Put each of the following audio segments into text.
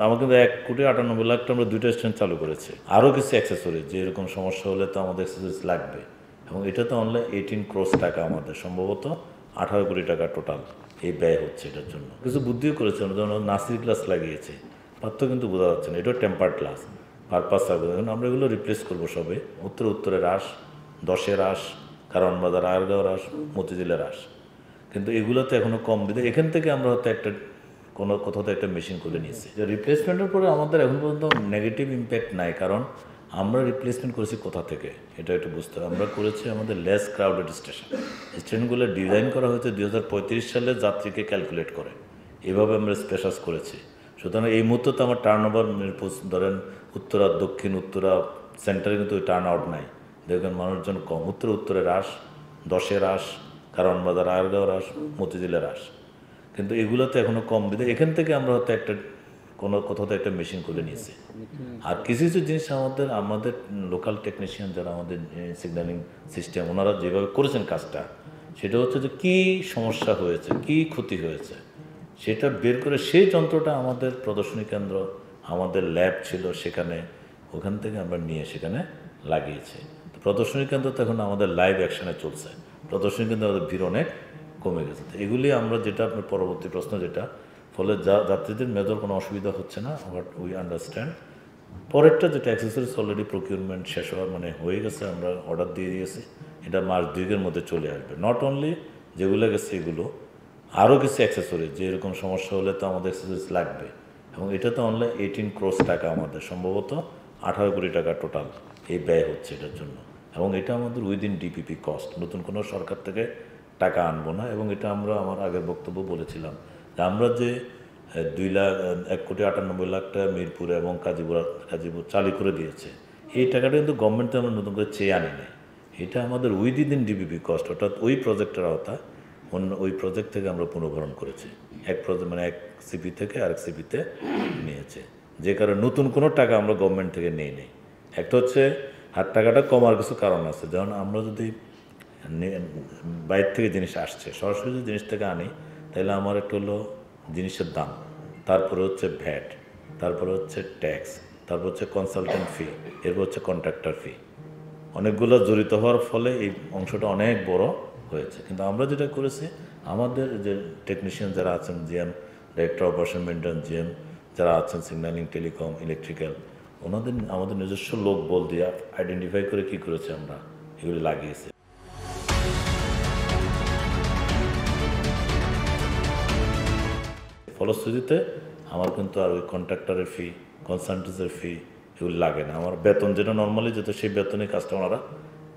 আমার কিন্তু 1,98,00,000 আমরা 2টা স্ট্যান্ড চালু করেছি। আরও কিছু অ্যাক্সেসরিজ যে এরকম সমস্যা হলে তো আমাদের অ্যাক্সেসরিজ লাগবে, এবং এটা তো অনলি 18 crore টাকা, আমাদের সম্ভবত 18 কোটি টাকা টোটাল এই ব্যয় হচ্ছে এটার জন্য। কিছু বুদ্ধিও করেছে, যেমন নাসির গ্লাস লাগিয়েছে, তার তো কিন্তু বোঝা যাচ্ছে না, এটাও টেম্পার্ড গ্লাস, পারপাস থাকবে। এখন আমরা এগুলো রিপ্লেস করবো সবে। উত্তরে রাস, 10-এ রাস, কারণ বাজার, আয়ারগাঁও রাস, মতিঝিলে রাস, কিন্তু এগুলোতে এখনও কম দিতে। এখান থেকে আমরা হয়তো একটা কোথাও একটা মেশিন করে নিয়েছি। যে রিপ্লেসমেন্টের পরে আমাদের এখন পর্যন্ত নেগেটিভ ইম্প্যাক্ট নাই, কারণ আমরা রিপ্লেসমেন্ট করেছি কোথা থেকে এটা একটু বুঝতে হবে। আমরা করেছি আমাদের লেস ক্রাউডেড স্টেশনগুলো ডিজাইন করা হয়েছে 2035 সালে যাত্রীকে ক্যালকুলেট করে, এভাবে আমরা স্পেশাস করেছি। সুতরাং এই মুহূর্তে তো আমার টার্ন ওভার ধরেন উত্তরা, দক্ষিণ, উত্তরা সেন্টারে কিন্তু ওই টার্ন আউট নাই, দেখবেন মানুষজন কম। উত্তরে রাস, 10-এ রাস, কারণ বাজার, আয়ারগাঁও রাস, মতিঝিলে রাস, কিন্তু এগুলোতে এখনও কম দিতে। এখান থেকে আমরা হয়তো একটা কোথাও একটা মেশিন করে নিয়েছি। আর কিছু জিনিস আমাদের লোকাল টেকনিশিয়ান যারা আমাদের সিগন্যালিং সিস্টেম, ওনারা যেভাবে করেছেন কাজটা, সেটা হচ্ছে যে কী সমস্যা হয়েছে, কী ক্ষতি হয়েছে, সেটা বের করে সেই যন্ত্রটা আমাদের প্রদর্শনী কেন্দ্র, আমাদের ল্যাব ছিল সেখানে, ওখান থেকে আমরা নিয়ে সেখানে লাগিয়েছি। তো প্রদর্শনী কেন্দ্র তো এখন আমাদের লাইভ অ্যাকশনে চলছে, প্রদর্শনী কেন্দ্র আমাদের ভিড় অনেক কমে গেছে। তো এগুলি আমরা যেটা, আপনার পরবর্তী প্রশ্ন যেটা, ফলে যাত্রীদের মেজর কোনো অসুবিধা হচ্ছে না, হোয়াট উই আন্ডারস্ট্যান্ড। পরেরটা যেটা অ্যাক্সেসরিজ অলরেডি প্রকিউরমেন্ট শেষ হওয়ার হয়ে গেছে, আমরা অর্ডার দিয়ে দিয়েছি, এটা মাস 2-এর মধ্যে চলে আসবে। নট অনলি যেগুলো গেছে এগুলো, আরও কিছু অ্যাক্সেসরিজ যে এরকম সমস্যা হলে তো আমাদের অ্যাক্সেসরিজ লাগবে, এবং এটা তো অনলি 18 crore টাকা, আমাদের সম্ভবত 18 কোটি টাকা টোটাল এই ব্যয় হচ্ছে এটার জন্য। এবং এটা আমাদের উইদিন ডিপিপি কস্ট, নতুন কোনো সরকার থেকে টাকা আনবো না। এবং এটা আমরা আমার আগের বক্তব্য বলেছিলাম যে আমরা যে 1,98,00,000 টাকা মিরপুরে এবং কাজীপুর চালু করে দিয়েছে, এই টাকাটা কিন্তু গভর্নমেন্টে আমরা নতুন করে চেয়ে আনি নাই, এটা আমাদের উইদিন ডিপিপি কস্ট, অর্থাৎ ওই প্রজেক্টের আওতা, ওই প্রজেক্ট থেকে আমরা পুনর্ভরণ করেছি। এক এক সিপি থেকে আরেক সিপিতে নিয়েছে, যে কারণে নতুন কোনো টাকা আমরা গভর্নমেন্ট থেকে নেই। একটা হচ্ছে হাত টাকাটা কমার কিছু কারণ আছে, যেমন আমরা যদি বাইরে থেকে জিনিস আসছে, সরাসরি যদি জিনিস থেকে আনি, তাহলে আমার একটা হলো জিনিসের দাম, তারপরে হচ্ছে ভ্যাট, তারপরে হচ্ছে ট্যাক্স, তারপর হচ্ছে কনসালটেন্ট ফি, এরপর হচ্ছে কন্ট্রাক্টর ফি, অনেকগুলো জড়িত হওয়ার ফলে এই অংশটা অনেক বড় হয়েছে। কিন্তু আমরা যেটা করেছি, আমাদের যে টেকনিশিয়ান যারা আছেন, GM, director operation maintenance, GM যারা আছেন, সিগন্যালিং, টেলিকম, ইলেকট্রিক্যাল, আমাদের নিজস্ব লোক বল দিয়ে আইডেন্টিফাই করে কী করেছে, আমরা এগুলি লাগিয়েছি। ফলশ্রুতিতে আমার কিন্তু আর ওই কন্ট্রাক্টরের ফি, কনসালটেন্সের ফি এগুলো লাগে না। আমার বেতন যেটা নর্মালি যেত, সেই বেতনে কাজটা ওনারা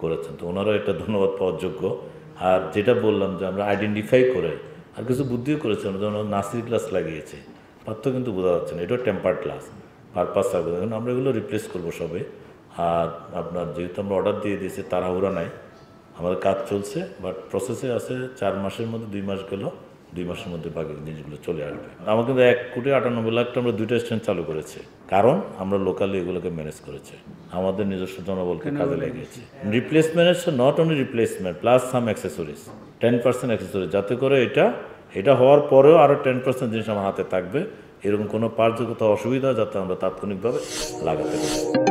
করেছেন, তো ওনারাও একটা ধন্যবাদ পাওয়ার যোগ্য। আর যেটা বললাম যে আমরা আইডেন্টিফাই করে আর কিছু বুদ্ধিও করেছেন, যেমন নাসির গ্লাস লাগিয়েছে, তার তো কিন্তু বোঝা যাচ্ছে না, এটাও টেম্পার্ড গ্লাস, পারপাস থাকবে। এখন আমরা এগুলো রিপ্লেস করবো সবে। আর আপনার যেহেতু আমরা অর্ডার দিয়ে দিয়েছি, তাড়াহুড়া নাই, আমাদের কাজ চলছে, বাট প্রসেসে আছে। 4 মাসের মধ্যে 2 মাস গেল, 2 মাসের মধ্যে বাকি জিনিসগুলো চলে আসবে। আমার কিন্তু 1,98,00,000 আমরা 2টা স্ট্যান্ড চালু করেছি, কারণ আমরা লোকালি এগুলোকে ম্যানেজ করেছি, আমাদের নিজস্ব জনবলকে কাজে লাগিয়েছি। Replacement not only replacement plus some accessories, 10% accessories, যাতে করে এটা হওয়ার পরেও আরও 10% জিনিস আমার হাতে থাকবে, এরকম কোনো পার্টস কোথাও অসুবিধা যাতে আমরা তাৎক্ষণিকভাবে লাগাতে পারি।